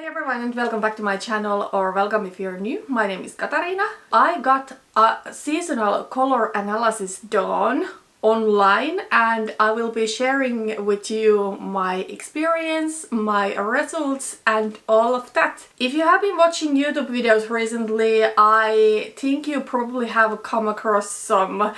everyone and welcome back to my channel, or welcome if you're new. My name is Katarina. I got a seasonal color analysis done online and I will be sharing with you my experience, my results and all of that. If you have been watching YouTube videos recently, I think you probably have come across some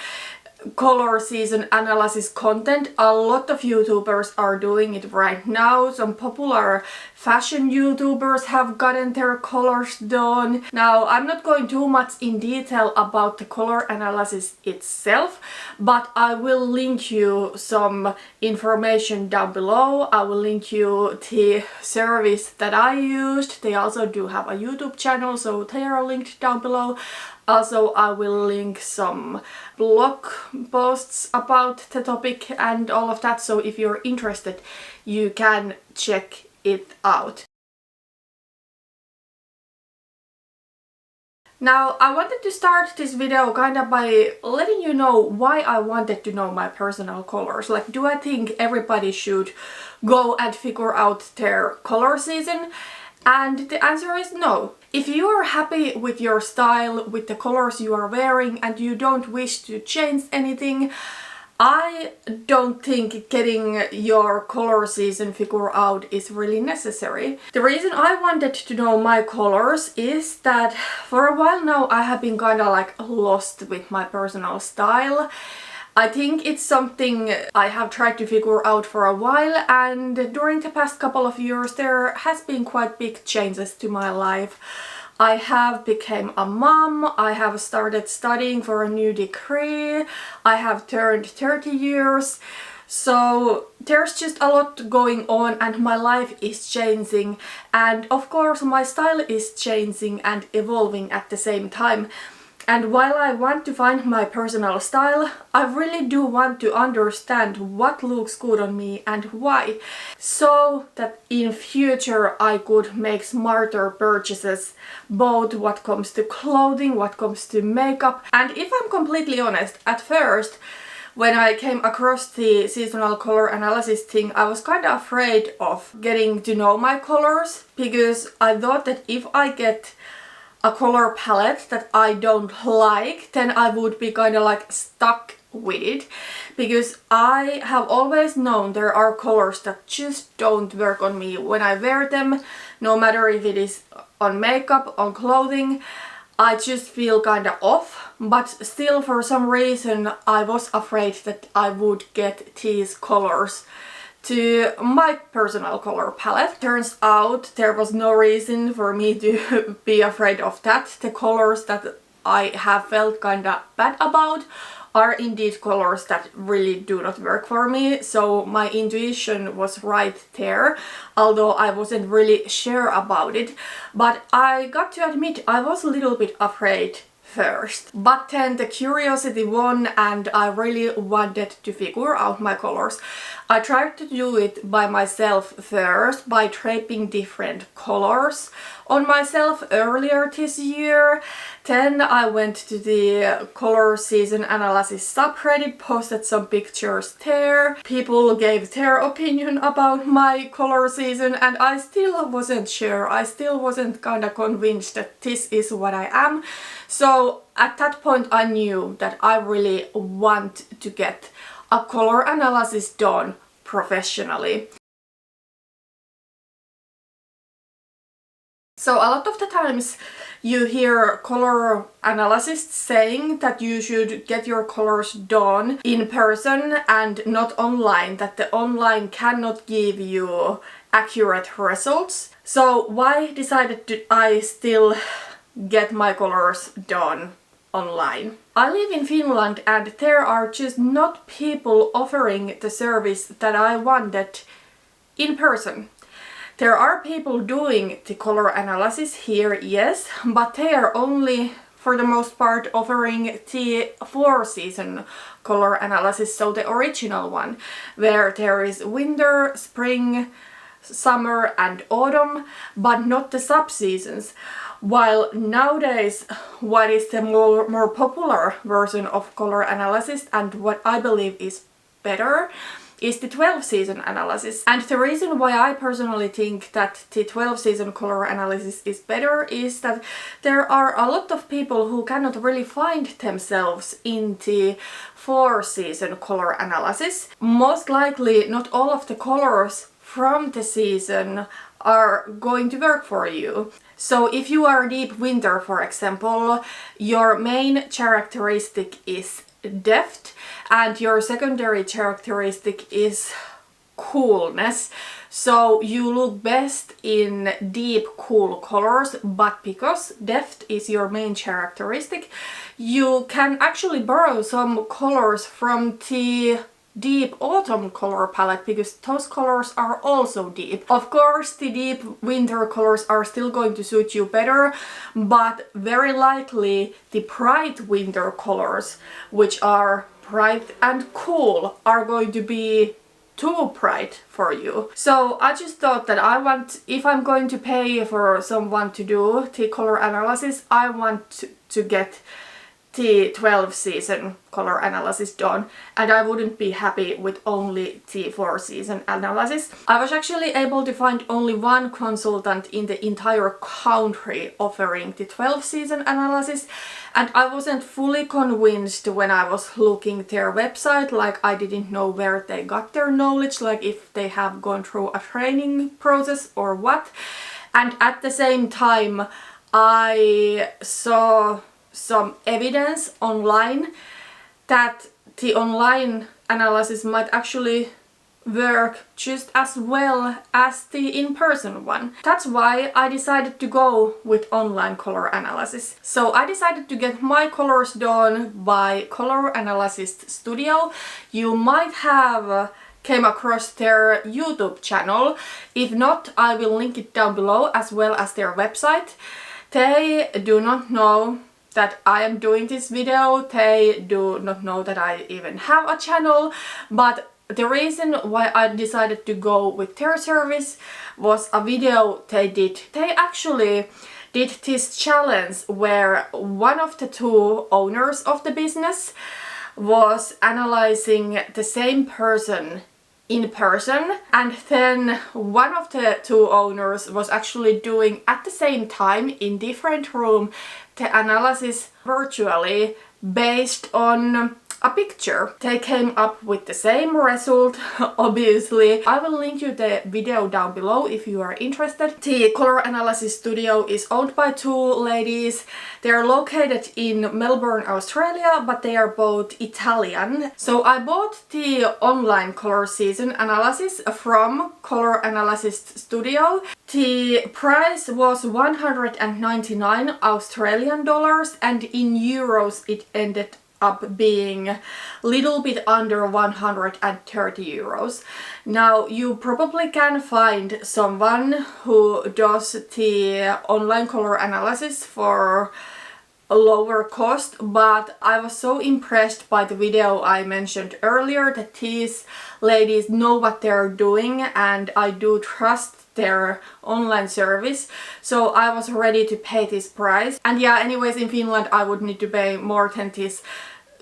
color season analysis content. A lot of YouTubers are doing it right now. Some popular fashion YouTubers have gotten their colors done. Now, I'm not going too much in detail about the color analysis itself, but I will link you some information down below. I will link you the service that I used. They also do have a YouTube channel, so they are linked down below. Also, I will link some blog posts about the topic and all of that, so if you're interested, you can check it out. Now, I wanted to start this video kind of by letting you know why I wanted to know my personal colors. Like, do I think everybody should go and figure out their color season? And the answer is no. If you are happy with your style, with the colors you are wearing, and you don't wish to change anything, I don't think getting your color season figured out is really necessary. The reason I wanted to know my colors is that for a while now I have been kind of like lost with my personal style. I think it's something I have tried to figure out for a while, and during the past couple of years there has been quite big changes to my life. I have become a mom, I have started studying for a new degree, I have turned 30 years, so there's just a lot going on and my life is changing, and of course my style is changing and evolving at the same time. And while I want to find my personal style, I really do want to understand what looks good on me and why, so that in future I could make smarter purchases, both what comes to clothing, what comes to makeup. And if I'm completely honest, at first, when I came across the seasonal color analysis thing, I was kind of afraid of getting to know my colors, because I thought that if I get a color palette that I don't like, then I would be kind of like stuck with it, because I have always known there are colors that just don't work on me when I wear them, no matter if it is on makeup, on clothing. I just feel kind of off, but still for some reason I was afraid that I would get these colors to my personal color palette. Turns out there was no reason for me to be afraid of that. The colors that I have felt kinda bad about are indeed colors that really do not work for me, so my intuition was right there, although I wasn't really sure about it. But I got to admit I was a little bit afraid first. But then the curiosity won and I really wanted to figure out my colors. I tried to do it by myself first, by draping different colors on myself earlier this year. Then I went to the color season analysis subreddit, posted some pictures there. People gave their opinion about my color season and I still wasn't sure. I still wasn't kind of convinced that this is what I am. So at that point I knew that I really want to get a color analysis done professionally. So a lot of the times you hear color analysts saying that you should get your colors done in person and not online, that the online cannot give you accurate results. So why decided I still get my colors done online? I live in Finland and there are just not people offering the service that I wanted in person. There are people doing the color analysis here, yes, but they are only for the most part offering the 4-season color analysis, so the original one, where there is winter, spring, summer and autumn, but not the sub-seasons. While nowadays what is the more popular version of color analysis and what I believe is better is the 12 season analysis. And the reason why I personally think that the 12 season color analysis is better is that there are a lot of people who cannot really find themselves in the 4 season color analysis. Most likely not all of the colors from the season are going to work for you. So if you are deep winter, for example, your main characteristic is depth and your secondary characteristic is coolness. So you look best in deep cool colors, but because depth is your main characteristic, you can actually borrow some colors from the deep autumn color palette because those colors are also deep. Of course, the deep winter colors are still going to suit you better, but very likely the bright winter colors, which are bright and cool, are going to be too bright for you. So I just thought that if I'm going to pay for someone to do the color analysis, I want to get the 12 season color analysis done, and I wouldn't be happy with only the 4 season analysis. I was actually able to find only one consultant in the entire country offering the 12 season analysis, and I wasn't fully convinced when I was looking their website. Like, I didn't know where they got their knowledge, like if they have gone through a training process or what. And at the same time, I saw some evidence online that the online analysis might actually work just as well as the in-person one. That's why I decided to go with online color analysis. So I decided to get my colors done by Color Analyst Studio. You might have came across their YouTube channel. If not, I will link it down below, as well as their website. They do not know that I am doing this video. They do not know that I even have a channel, but the reason why I decided to go with their service was a video they did. They actually did this challenge where one of the 2 owners of the business was analyzing the same person in person, and then one of the 2 owners was actually doing at the same time in different room the analysis virtually based on a picture. They came up with the same result, obviously. I will link you the video down below if you are interested. The Color Analysis Studio is owned by 2 ladies. They are located in Melbourne, Australia, but they are both Italian. So I bought the online color season analysis from Color Analysis Studio. The price was 199 Australian dollars, and in euros it ended up being a little bit under 130 euros. Now, you probably can find someone who does the online color analysis for a lower cost, but I was so impressed by the video I mentioned earlier that these ladies know what they're doing, and I do trust their online service, so I was ready to pay this price. And yeah, anyways, in Finland I would need to pay more than this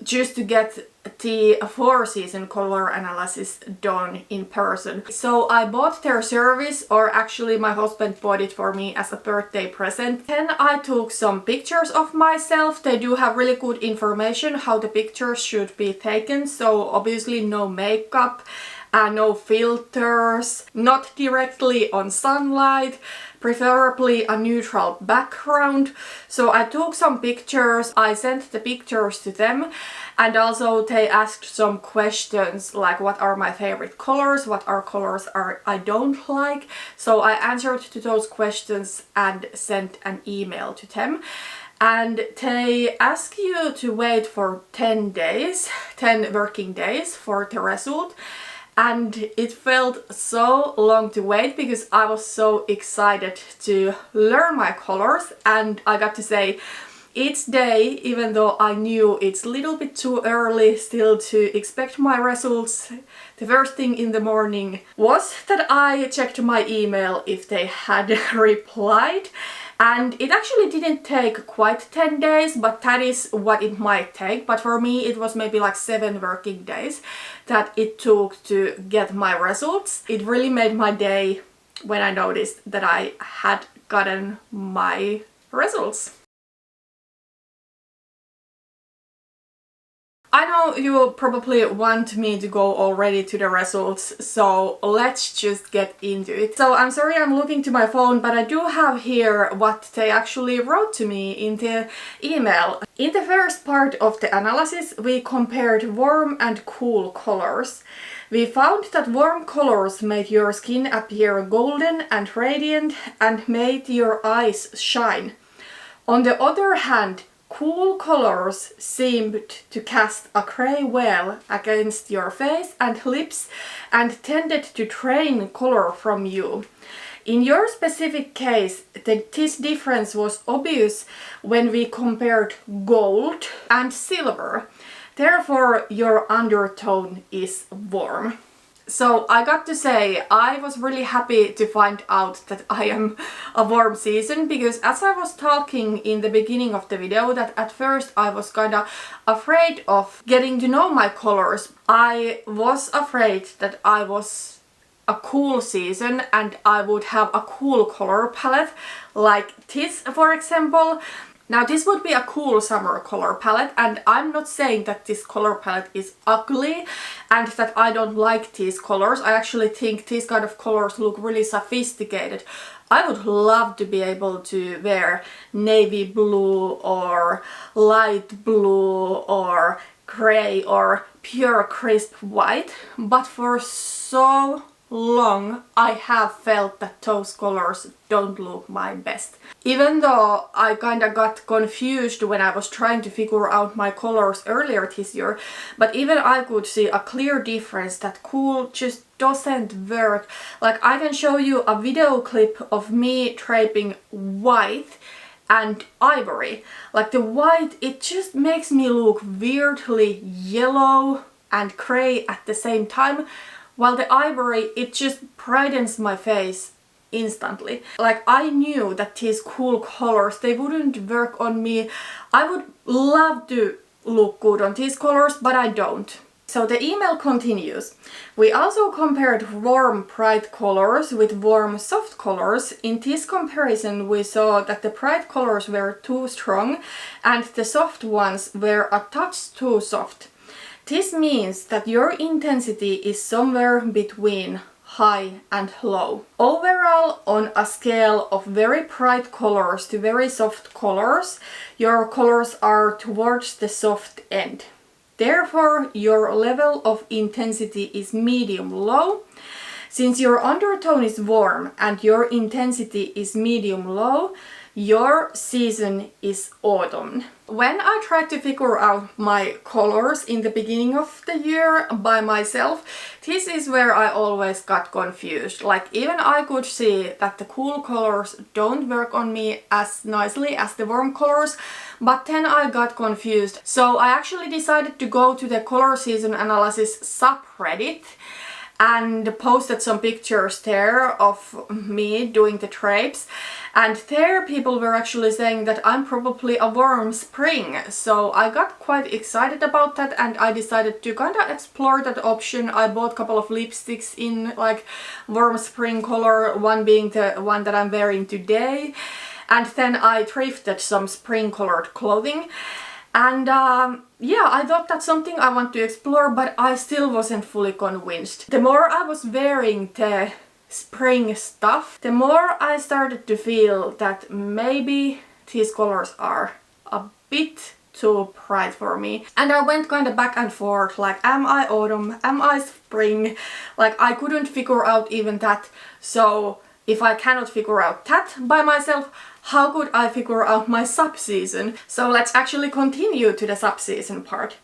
just to get the 4 season color analysis done in person. So I bought their service, or actually my husband bought it for me as a birthday present. Then I took some pictures of myself. They do have really good information how the pictures should be taken, so obviously no makeup, no filters, not directly on sunlight, preferably a neutral background. So I took some pictures, I sent the pictures to them, and also they asked some questions like what are my favorite colors, what are colors I don't like. So I answered to those questions and sent an email to them. And they ask you to wait for 10 days, 10 working days for the result. And it felt so long to wait because I was so excited to learn my colors, and I got to say, each day, even though I knew it's a little bit too early still to expect my results, the first thing in the morning was that I checked my email if they had replied. And it actually didn't take quite 10 days, but that is what it might take. But for me it was maybe like 7 working days that it took to get my results. It really made my day when I noticed that I had gotten my results. I know you probably want me to go already to the results, so let's just get into it. So I'm sorry I'm looking to my phone, but I do have here what they actually wrote to me in the email. In the first part of the analysis, we compared warm and cool colors. We found that warm colors made your skin appear golden and radiant and made your eyes shine. On the other hand, cool colors seemed to cast a grey veil against your face and lips and tended to drain color from you. In your specific case, this difference was obvious when we compared gold and silver. Therefore, your undertone is warm. So I got to say, I was really happy to find out that I am a warm season, because as I was talking in the beginning of the video, that at first I was kinda afraid of getting to know my colors. I was afraid that I was a cool season and I would have a cool color palette like this, for example. Now this would be a cool summer color palette, and I'm not saying that this color palette is ugly and that I don't like these colors. I actually think these kind of colors look really sophisticated. I would love to be able to wear navy blue or light blue or grey or pure crisp white, but for so long I have felt that those colors don't look my best. Even though I kinda got confused when I was trying to figure out my colors earlier this year, but even I could see a clear difference that cool just doesn't work. Like, I can show you a video clip of me draping white and ivory. Like, the white, it just makes me look weirdly yellow and grey at the same time, while the ivory, it just brightens my face instantly. Like, I knew that these cool colors, they wouldn't work on me. I would love to look good on these colors, but I don't. So the email continues. We also compared warm bright colors with warm soft colors. In this comparison we saw that the bright colors were too strong and the soft ones were a touch too soft. This means that your intensity is somewhere between high and low. Overall, on a scale of very bright colors to very soft colors, your colors are towards the soft end. Therefore, your level of intensity is medium-low. Since your undertone is warm and your intensity is medium-low, your season is autumn. When I tried to figure out my colors in the beginning of the year by myself, this is where I always got confused. Like, even I could see that the cool colors don't work on me as nicely as the warm colors, but then I got confused. So I actually decided to go to the color season analysis subreddit and posted some pictures there of me doing the drapes, and there people were actually saying that I'm probably a warm spring. So I got quite excited about that and I decided to kind of explore that option. I bought a couple of lipsticks in like warm spring color, one being the one that I'm wearing today, and then I thrifted some spring colored clothing. And yeah, I thought that's something I want to explore, but I still wasn't fully convinced. The more I was wearing the spring stuff, the more I started to feel that maybe these colors are a bit too bright for me. And I went kind of back and forth, like, am I autumn? Am I spring? Like, I couldn't figure out even that. So if I cannot figure out that by myself, how could I figure out my sub-season? So let's actually continue to the sub-season part.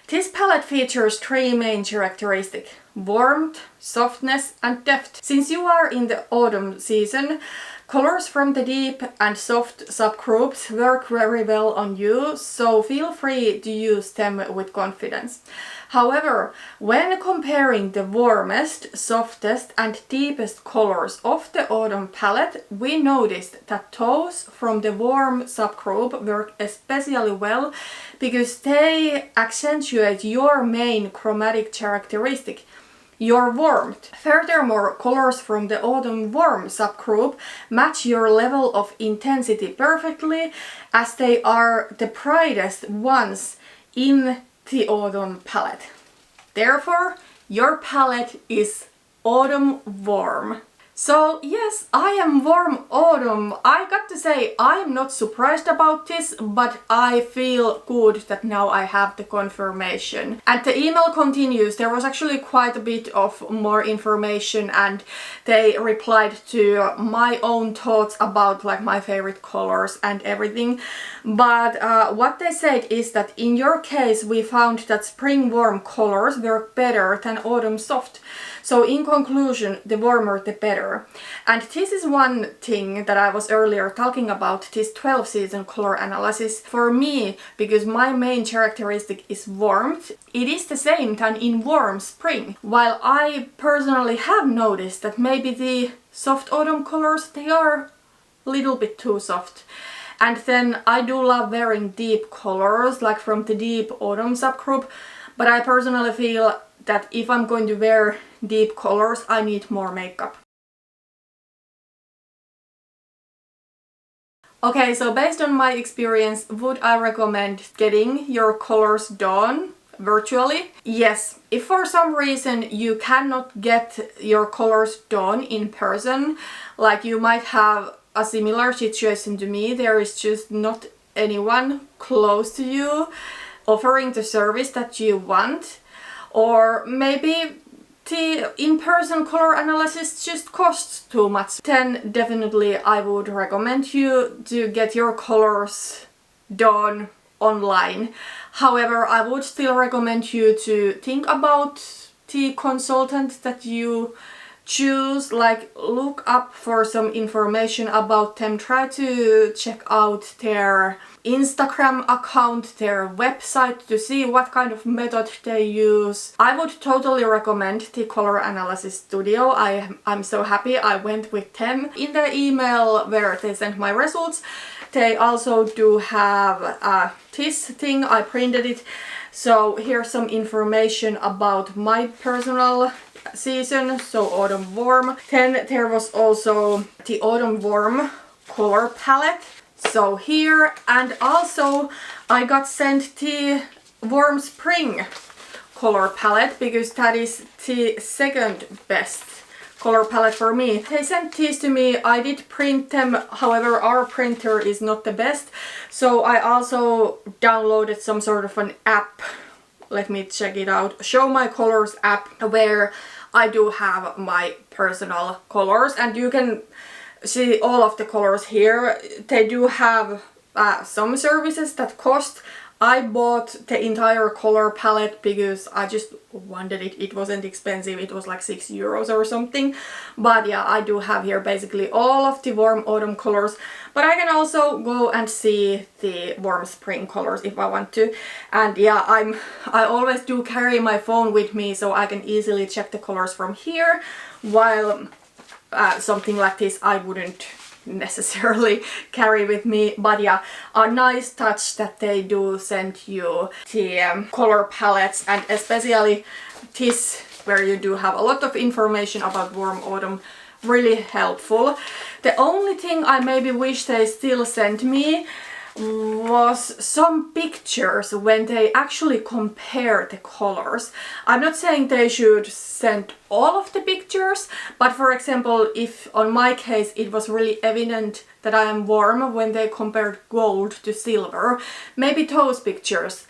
This palette features 3 main characteristics: warmth, softness and depth. Since you are in the autumn season, colors from the deep and soft subgroups work very well on you, so feel free to use them with confidence. However, when comparing the warmest, softest and deepest colors of the autumn palette, we noticed that those from the warm subgroup work especially well because they accentuate your main chromatic characteristic, your warmth. Furthermore, colors from the autumn warm subgroup match your level of intensity perfectly, as they are the brightest ones in the autumn palette. Therefore, your palette is autumn warm. So yes, I am warm autumn. I got to say, I am not surprised about this, but I feel good that now I have the confirmation. And the email continues. There was actually quite a bit of more information, and they replied to my own thoughts about like my favorite colors and everything. But what they said is that in your case, we found that spring warm colors work better than autumn soft. So in conclusion, the warmer the better. And this is one thing that I was earlier talking about, this 12 season color analysis. For me, because my main characteristic is warmth, it is the same than in warm spring. While I personally have noticed that maybe the soft autumn colors, they are a little bit too soft. And then I do love wearing deep colors, like from the deep autumn subgroup, but I personally feel that if I'm going to wear deep colors, I need more makeup. Okay, so based on my experience, would I recommend getting your colors done virtually? Yes. If for some reason you cannot get your colors done in person, like you might have a similar situation to me, there is just not anyone close to you offering the service that you want, or maybe the in-person color analysis just costs too much, then definitely I would recommend you to get your colors done online. However, I would still recommend you to think about the consultant that you choose, like look up for some information about them, try to check out their Instagram account, their website to see what kind of method they use. I would totally recommend the Color Analysis Studio. I'm so happy I went with them. In the email where they sent my results, they also do have this thing, I printed it. So here's some information about my personal season, so autumn warm. Then there was also the autumn warm color palette, so here, and also I got sent the warm spring color palette because that is the second best color palette for me. They sent these to me, I did print them, however our printer is not the best, so I also downloaded some sort of an app. Let me check it out. Show My Colors app, where I do have my personal colors, and you can see all of the colors here. They do have some services that cost. I bought the entire color palette because I just wanted it. It wasn't expensive, it was like €6 or something. But yeah, I do have here basically all of the warm autumn colors. But I can also go and see the warm spring colors if I want to. And yeah, I always do carry my phone with me so I can easily check the colors from here, while something like this I wouldn't necessarily carry with me. But yeah, a nice touch that they do send you the color palettes, and especially this where you do have a lot of information about warm autumn, really helpful. The only thing I maybe wish they still sent me was some pictures when they actually compare the colors. I'm not saying they should send all of the pictures, but for example, if on my case it was really evident that I am warm when they compared gold to silver, maybe those pictures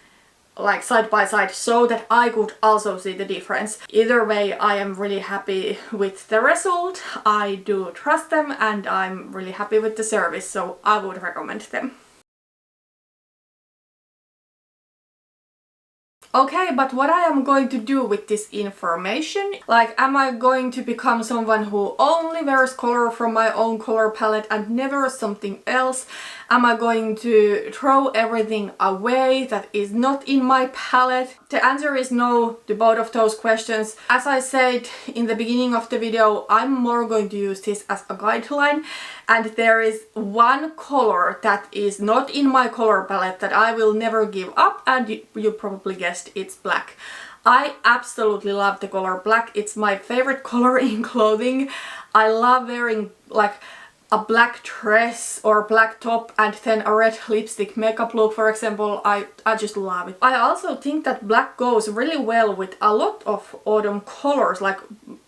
like side by side so that I could also see the difference. Either way, I am really happy with the result. I do trust them and I'm really happy with the service, so I would recommend them. Okay, but what I am going to do with this information? Like, am I going to become someone who only wears color from my own color palette and never something else? Am I going to throw everything away that is not in my palette? The answer is no to both of those questions. As I said in the beginning of the video, I'm more going to use this as a guideline, and there is one color that is not in my color palette that I will never give up, and you probably guessed it's black. I absolutely love the color black. It's my favorite color in clothing. I love wearing like a black dress or black top and then a red lipstick makeup look, for example. I just love it. I also think that black goes really well with a lot of autumn colors, like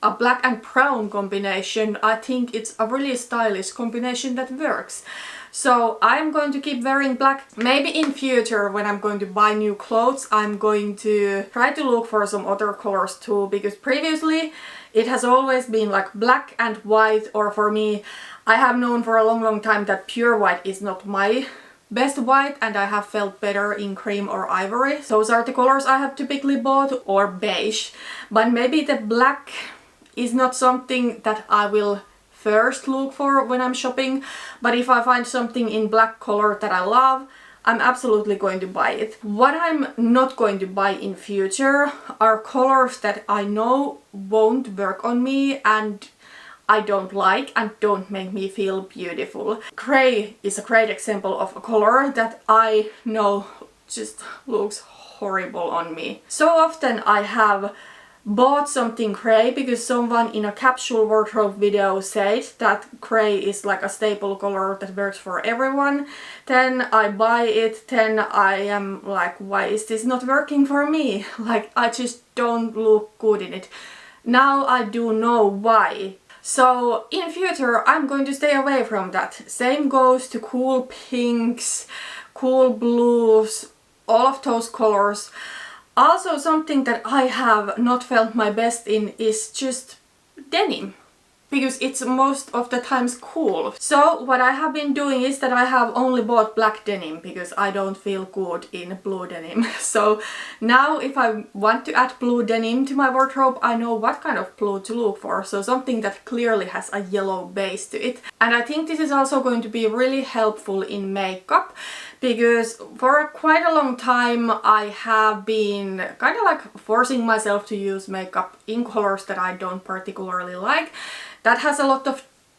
a black and brown combination. I think it's a really stylish combination that works. So I'm going to keep wearing black. Maybe in future when I'm going to buy new clothes, I'm going to try to look for some other colors too, because previously it has always been like black and white, or for me, I have known for a long time that pure white is not my best white, and I have felt better in cream or ivory. Those are the colors I have typically bought, or beige. But maybe the black is not something that I will first look for when I'm shopping, but if I find something in black color that I love, I'm absolutely going to buy it. What I'm not going to buy in future are colors that I know won't work on me and I don't like and don't make me feel beautiful. Grey is a great example of a color that I know just looks horrible on me. So often I have bought something grey because someone in a capsule wardrobe video said that grey is like a staple color that works for everyone. Then I buy it, then I am like, why is this not working for me? Like, I just don't look good in it. Now I do know why. So in future I'm going to stay away from that. Same goes to cool pinks, cool blues, all of those colors. Also, something that I have not felt my best in is just denim, because it's most of the times cool. So what I have been doing is that I have only bought black denim because I don't feel good in blue denim. So now if I want to add blue denim to my wardrobe, I know what kind of blue to look for. So something that clearly has a yellow base to it. And I think this is also going to be really helpful in makeup, because for quite a long time I have been kind of like forcing myself to use makeup in colors that I don't particularly like. That has a lot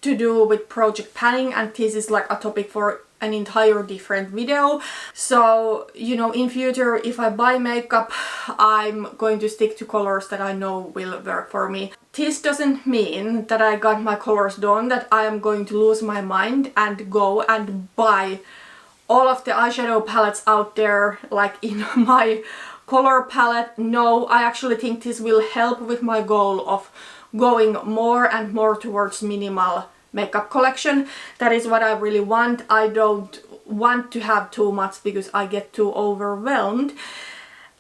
to do with project planning, and this is like a topic for an entire different video. So, you know, in future if I buy makeup, I'm going to stick to colors that I know will work for me. This doesn't mean that I got my colors done, that I am going to lose my mind and go and buy all of the eyeshadow palettes out there like in my color palette. No, I actually think this will help with my goal of going more and more towards minimal makeup collection. That is what I really want. I don't want to have too much because I get too overwhelmed,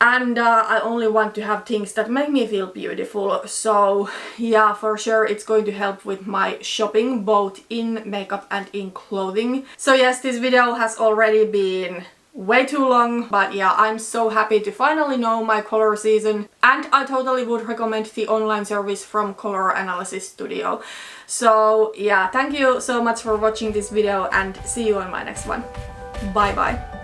and I only want to have things that make me feel beautiful. So yeah, for sure it's going to help with my shopping, both in makeup and in clothing. So yes, this video has already been way too long, but yeah, I'm so happy to finally know my color season, and I totally would recommend the online service from Color Analysis Studio. So yeah, thank you so much for watching this video and see you on my next one. Bye bye.